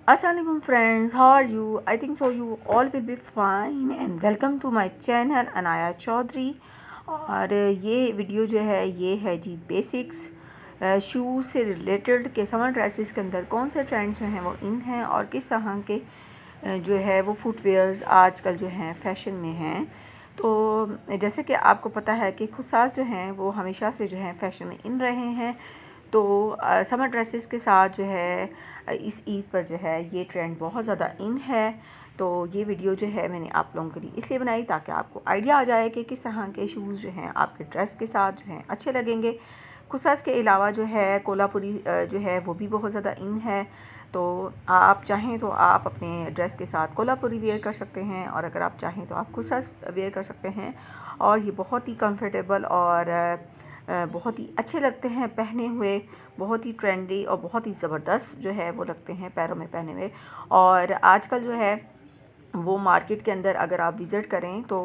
Assalamualaikum friends, how are you? I think so you all will be fine and welcome to my channel Anaya Chaudhary. और ये video जो है ये है जी basics shoes से रिलेटेड के समर ड्रेसेस के अंदर कौन से ट्रेंड्स जो हैं वो इन हैं और किस तरह के जो है वो फुटवेयर्स आजकल जो हैं फैशन में हैं। तो जैसे कि आपको पता है कि खुसास जो हैं वो हमेशा से जो हैं फैशन में इन रहे हैं। तो समर ड्रेसेस के साथ जो है इस ईद पर जो है ये ट्रेंड बहुत ज़्यादा इन है। तो ये वीडियो जो है मैंने आप लोगों के लिए इसलिए बनाई ताकि आपको आइडिया आ जाए कि किस तरह के शूज़ जो हैं आपके ड्रेस के साथ जो हैं अच्छे लगेंगे। खुसास के अलावा जो है कोल्हापुरी जो है वो भी बहुत ज़्यादा इन है। तो आप चाहें तो आप अपने ड्रेस के साथ कोल्हापुरी वेयर कर सकते हैं और अगर आप चाहें तो आप खुसास वेयर कर सकते हैं। और ये बहुत ही कंफर्टेबल और बहुत ही अच्छे लगते हैं पहने हुए, बहुत ही ट्रेंडी और बहुत ही ज़बरदस्त जो है वो लगते हैं पैरों में पहने हुए। और आजकल जो है वो मार्केट के अंदर अगर आप विज़िट करें तो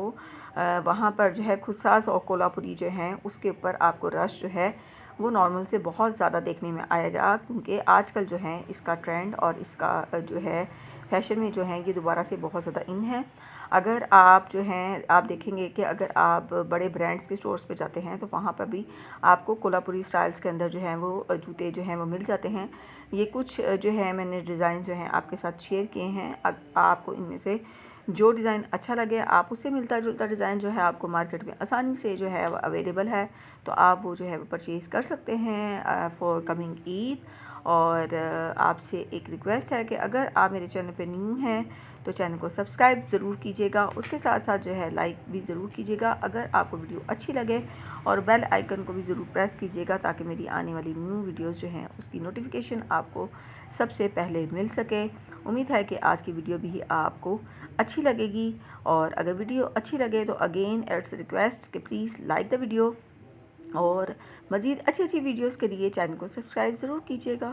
वहाँ पर जो है खुसास और कोल्हापुरी जो हैं उसके ऊपर आपको रश जो है वो नॉर्मल से बहुत ज़्यादा देखने में आएगा, क्योंकि आजकल जो है इसका ट्रेंड और इसका जो है फैशन में जो है ये दोबारा से बहुत ज़्यादा इन है। अगर आप जो हैं आप देखेंगे कि अगर आप बड़े ब्रांड्स के स्टोर्स पे जाते हैं तो वहाँ पर भी आपको कोल्हापुरी स्टाइल्स के अंदर जो है वो जूते जो हैं वो मिल जाते हैं। ये कुछ जो है मैंने डिज़ाइन जो हैं आपके साथ शेयर किए हैं। आपको इनमें से जो डिज़ाइन अच्छा लगे आप उससे मिलता जुलता डिज़ाइन जो है आपको मार्केट में आसानी से जो है अवेलेबल है, तो आप वो जो है वो परचेज़ कर सकते हैं फॉर कमिंग ईद। और आपसे एक रिक्वेस्ट है कि अगर आप मेरे चैनल पे न्यू हैं तो चैनल को सब्सक्राइब ज़रूर कीजिएगा, उसके साथ साथ जो है लाइक भी ज़रूर कीजिएगा अगर आपको वीडियो अच्छी लगे, और बेल आइकन को भी ज़रूर प्रेस कीजिएगा ताकि मेरी आने वाली न्यू वीडियोस जो हैं उसकी नोटिफिकेशन आपको सबसे पहले मिल सके। उम्मीद है कि आज की वीडियो भी आपको अच्छी लगेगी, और अगर वीडियो अच्छी लगे तो अगेन इट्स रिक्वेस्ट कि प्लीज़ लाइक द वीडियो और मज़ीद अच्छी अच्छी वीडियोस के लिए चैनल को सब्सक्राइब ज़रूर कीजिएगा।